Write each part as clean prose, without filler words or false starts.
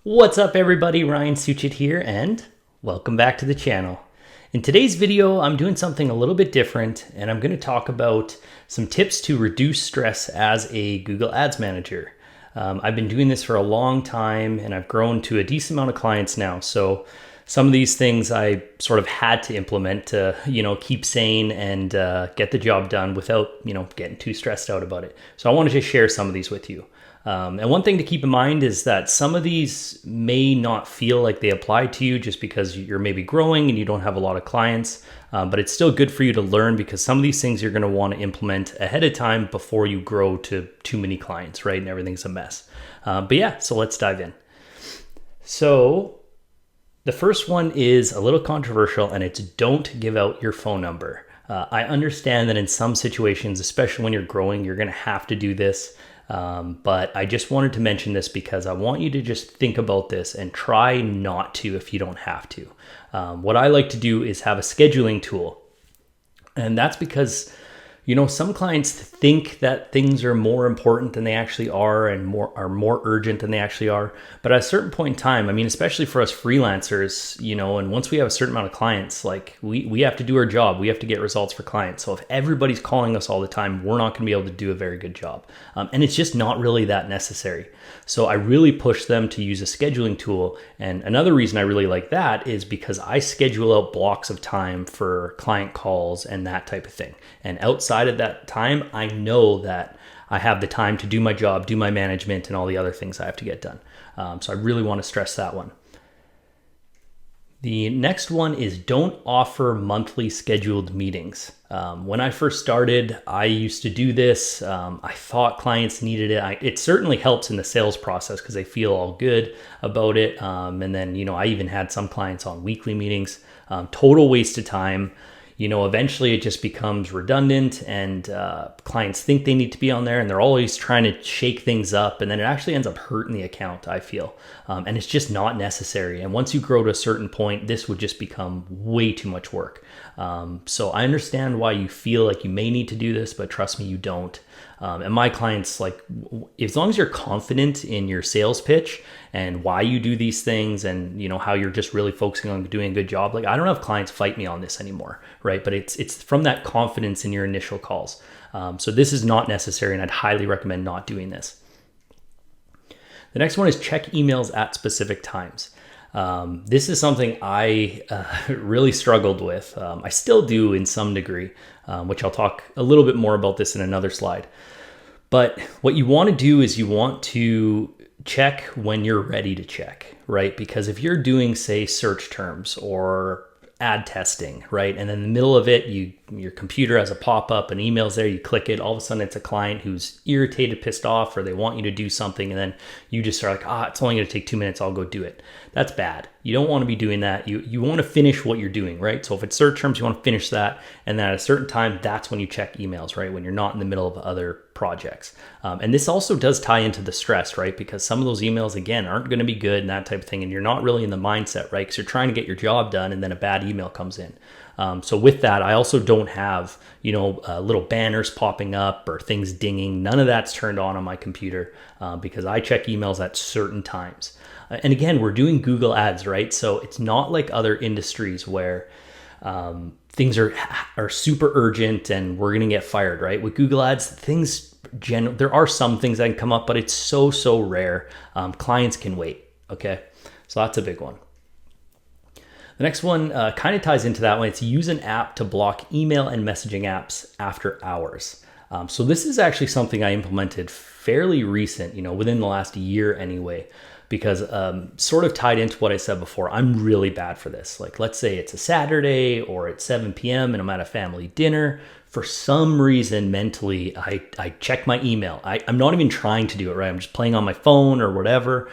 What's up everybody, Ryan Suchit here and welcome back to the channel. In today's video, I'm doing something a little bit different and I'm going to talk about some tips to reduce stress as a Google Ads manager. I've been doing this for a long time and I've grown to a decent amount of clients now. So some of these things I sort of had to implement to, keep sane and get the job done without, getting too stressed out about it. So I wanted to share some of these with you. And one thing to keep in mind is that some of these may not feel like they apply to you just because you're maybe growing and you don't have a lot of clients, but it's still good for you to learn because some of these things you're going to want to implement ahead of time before you grow to too many clients, right? And everything's a mess. But yeah, so let's dive in. So the first one is a little controversial and it's don't give out your phone number. I understand that in some situations, especially when you're growing, you're going to have to do this. But I just wanted to mention this because I want you to just think about this and try not to if you don't have to. What I like to do is have a scheduling tool. And that's because, some clients think that things are more important than they actually are and more urgent than they actually are. But at a certain point in time, especially for us freelancers, and once we have a certain amount of clients, like we have to do our job. We have to get results for clients. So if everybody's calling us all the time, we're not going to be able to do a very good job. And it's just not really that necessary. So I really push them to use a scheduling tool. And another reason I really like that is because I schedule out blocks of time for client calls and that type of thing. And outside of that time, I know that I have the time to do my job, do my management, and all the other things I have to get done. So I really want to stress that one. The next one is don't offer monthly scheduled meetings. When I first started, I used to do this. I thought clients needed it. It certainly helps in the sales process because they feel all good about it. And then, I even had some clients on weekly meetings. Total waste of time. Eventually it just becomes redundant and clients think they need to be on there and they're always trying to shake things up and then it actually ends up hurting the account, I feel. And it's just not necessary. And once you grow to a certain point, this would just become way too much work. So I understand why you feel like you may need to do this, but trust me, you don't. And my clients, as long as you're confident in your sales pitch and why you do these things and, how you're just really focusing on doing a good job, I don't have clients fight me on this anymore, right? But it's from that confidence in your initial calls. So this is not necessary and I'd highly recommend not doing this. The next one is check emails at specific times. This is something I really struggled with. I still do in some degree, which I'll talk a little bit more about this in another slide. But what you want to do is you want to check when you're ready to check, right? Because if you're doing, say, search terms or ad testing, right? And in the middle of it, your computer has a pop-up, an email's there, you click it, all of a sudden it's a client who's irritated, pissed off, or they want you to do something, and then you just are like, it's only gonna take 2 minutes, I'll go do it. That's bad. You don't wanna be doing that. You wanna finish what you're doing, right? So if it's search terms, you wanna finish that, and then at a certain time, that's when you check emails, right? When you're not in the middle of other projects. And this also does tie into the stress, right? Because some of those emails, again, aren't gonna be good and that type of thing, and you're not really in the mindset, right? Because you're trying to get your job done, and then a bad email comes in. So with that, I also don't have, little banners popping up or things dinging. None of that's turned on my computer because I check emails at certain times. And again, we're doing Google Ads, right? So it's not like other industries where things are super urgent and we're going to get fired, right? With Google Ads, there are some things that can come up, but it's so rare. Clients can wait, okay? So that's a big one. The next one kind of ties into that one. It's use an app to block email and messaging apps after hours. So this is actually something I implemented fairly recent, within the last year anyway, because sort of tied into what I said before, I'm really bad for this. Let's say it's a Saturday or it's 7 p.m. and I'm at a family dinner. For some reason, mentally, I check my email. I'm not even trying to do it, right? I'm just playing on my phone or whatever,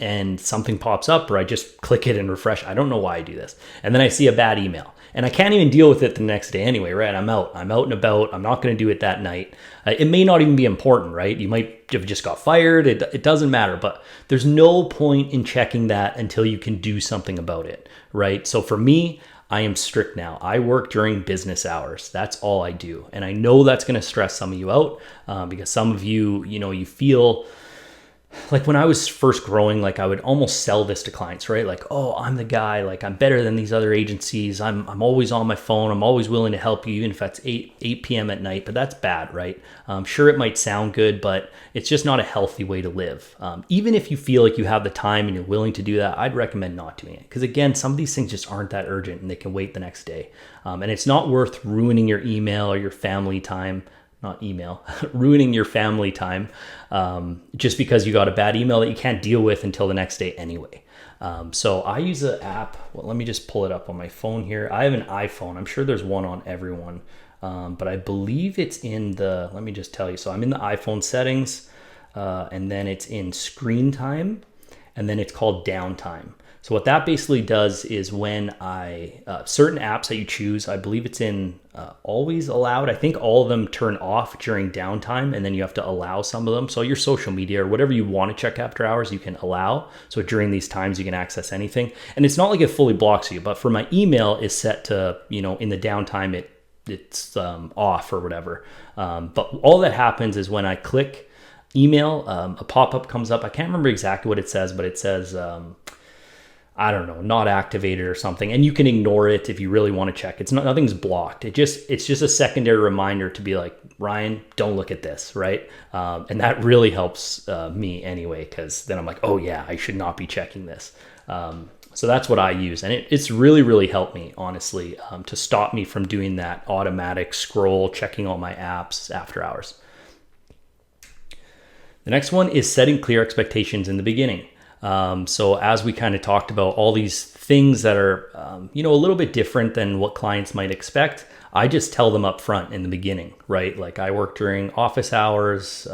and something pops up or I just click it and refresh. I don't know why I do this. And then I see a bad email and I can't even deal with it the next day anyway, right? I'm out and about. I'm not going to do it that night. It may not even be important, right? You might have just got fired. It doesn't matter, but there's no point in checking that until you can do something about it, right? So for me, I am strict now. I work during business hours. That's all I do. And I know that's going to stress some of you out because some of you, you feel like when I was first growing, like I would almost sell this to clients, right? Like, oh, I'm the guy, like I'm better than these other agencies. I'm always on my phone. I'm always willing to help you, even if that's 8 p.m. at night, but that's bad, right? Sure, it might sound good, but it's just not a healthy way to live. Even if you feel like you have the time and you're willing to do that, I'd recommend not doing it. Because again, some of these things just aren't that urgent and they can wait the next day. And it's not worth ruining your email or your family time, not email, ruining your family time just because you got a bad email that you can't deal with until the next day anyway. So I use an app. Well, let me just pull it up on my phone here. I have an iPhone. I'm sure there's one on everyone, but I believe it's in the, let me just tell you. So I'm in the iPhone settings and then it's in screen time and then it's called downtime. So what that basically does is when certain apps that you choose, I believe it's in always allowed. I think all of them turn off during downtime and then you have to allow some of them. So your social media or whatever you want to check after hours, you can allow. So during these times, you can access anything. And it's not like it fully blocks you, but for my email is set to, in the downtime, it's off or whatever. But all that happens is when I click email, a pop-up comes up. I can't remember exactly what it says, but it says, I don't know, not activated or something. And you can ignore it if you really want to check. Nothing's blocked. It's just a secondary reminder to be like, Ryan, don't look at this, right? And that really helps me anyway, because then I'm like, oh yeah, I should not be checking this. So that's what I use. And it's really, really helped me, honestly, to stop me from doing that automatic scroll, checking all my apps after hours. The next one is setting clear expectations in the beginning. So as we kind of talked about all these things that are, a little bit different than what clients might expect, I just tell them up front in the beginning, right? Like I work during office hours,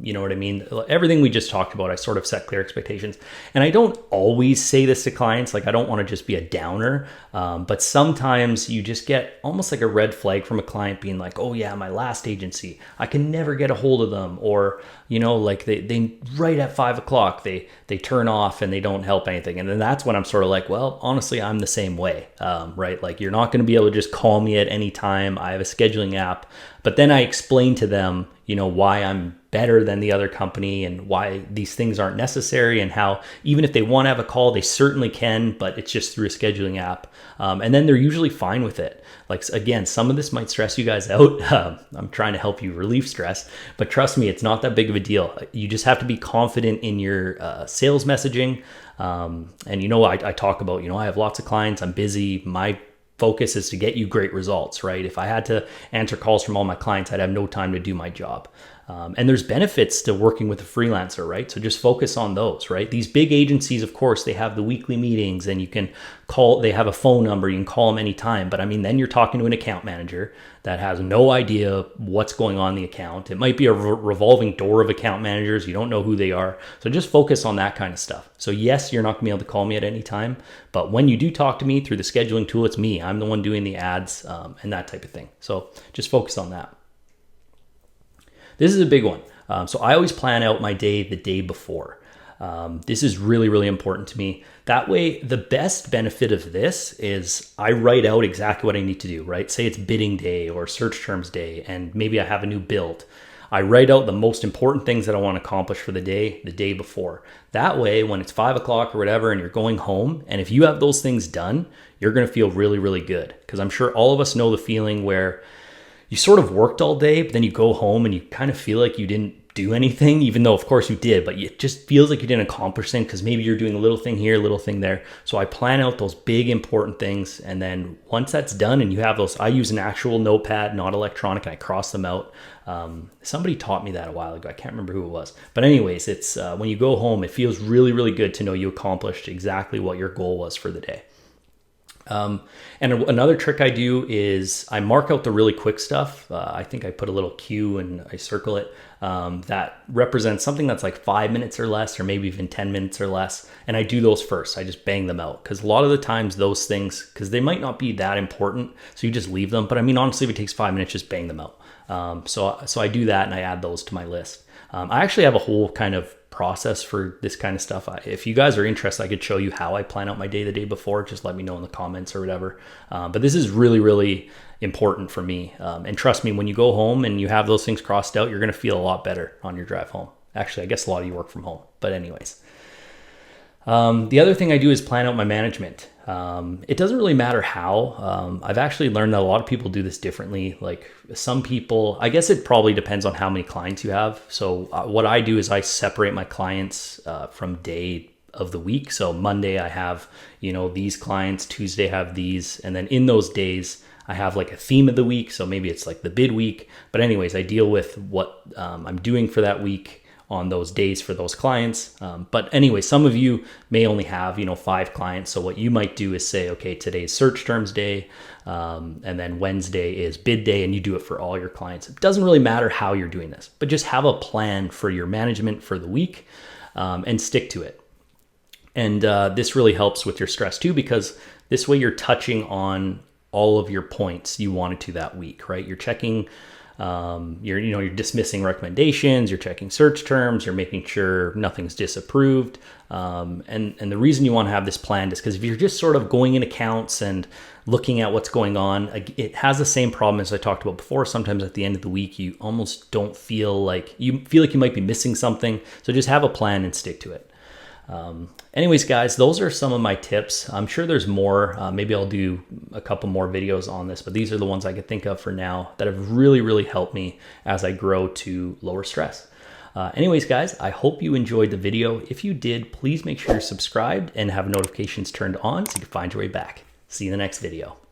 you know what I mean? Everything we just talked about, I sort of set clear expectations. And I don't always say this to clients, like I don't want to just be a downer, but sometimes you just get almost like a red flag from a client being like, oh yeah, my last agency, I can never get a hold of them. Or, like they right at 5:00, they turn off and they don't help anything. And then that's when I'm sort of like, well, honestly, I'm the same way, right? Like you're not going to be able to just call me at any time. I have a scheduling app, but then I explain to them, why I'm better than the other company and why these things aren't necessary and how even if they want to have a call, they certainly can, but it's just through a scheduling app. And then they're usually fine with it. Like, again, some of this might stress you guys out. I'm trying to help you relieve stress, but trust me, it's not that big of a deal. You just have to be confident in your sales messaging. And I talk about, I have lots of clients, I'm busy. My focus is to get you great results, right? If I had to answer calls from all my clients, I'd have no time to do my job. And there's benefits to working with a freelancer, right? So just focus on those, right? These big agencies, of course, they have the weekly meetings and you can call, they have a phone number, you can call them anytime. But I mean, then you're talking to an account manager that has no idea what's going on in the account. It might be a revolving door of account managers. You don't know who they are. So just focus on that kind of stuff. So yes, you're not gonna be able to call me at any time, but when you do talk to me through the scheduling tool, it's me. I'm the one doing the ads and that type of thing. So just focus on that. This is a big one. So I always plan out my day the day before. This is really, really important to me. That way, the best benefit of this is I write out exactly what I need to do, right? Say it's bidding day or search terms day, and maybe I have a new build. I write out the most important things that I want to accomplish for the day before. That way, when it's 5:00 or whatever, and you're going home, and if you have those things done, you're going to feel really, really good. Because I'm sure all of us know the feeling where you sort of worked all day, but then you go home and you kind of feel like you didn't do anything, even though of course you did, but it just feels like you didn't accomplish anything because maybe you're doing a little thing here, a little thing there. So I plan out those big important things. And then once that's done and you have those, I use an actual notepad, not electronic, and I cross them out. Somebody taught me that a while ago. I can't remember who it was. But anyways, it's when you go home, it feels really, really good to know you accomplished exactly what your goal was for the day. And another trick I do is I mark out the really quick stuff. I think I put a little Q and I circle it that represents something that's like 5 minutes or less, or maybe even 10 minutes or less. And I do those first. I just bang them out because a lot of the times those things, because they might not be that important, so you just leave them. But I mean, honestly, if it takes 5 minutes, just bang them out. So I do that and I add those to my list. I actually have a whole kind of process for this kind of stuff. If you guys are interested, I could show you how I plan out my day the day before. Just let me know in the comments or whatever. But this is really, really important for me. And trust me, when you go home and you have those things crossed out, you're going to feel a lot better on your drive home Actually, I guess a lot of you work from home, but anyways. The other thing I do is plan out my management. It doesn't really matter how. I've actually learned that a lot of people do this differently. Like some people, I guess it probably depends on how many clients you have. So what I do is I separate my clients from day of the week. So Monday I have, these clients, Tuesday I have these, and then in those days I have like a theme of the week. So maybe it's like the bid week. But anyways, I deal with what I'm doing for that week on those days for those clients. But anyway, some of you may only have, 5 clients. So what you might do is say, okay, today's search terms day, and then Wednesday is bid day, and you do it for all your clients. It doesn't really matter how you're doing this, but just have a plan for your management for the week, and stick to it. And this really helps with your stress too, because this way you're touching on all of your points you wanted to that week, right? You're checking, you're dismissing recommendations, you're checking search terms, you're making sure nothing's disapproved. And the reason you want to have this planned is because if you're just sort of going in accounts and looking at what's going on, it has the same problem as I talked about before. Sometimes at the end of the week, you almost don't feel like you might be missing something. So just have a plan and stick to it. Anyways, guys, those are some of my tips. I'm sure there's more. Maybe I'll do a couple more videos on this, but these are the ones I could think of for now that have really, really helped me as I grow to lower stress. Anyways, guys, I hope you enjoyed the video. If you did, please make sure you're subscribed and have notifications turned on so you can find your way back. See you in the next video.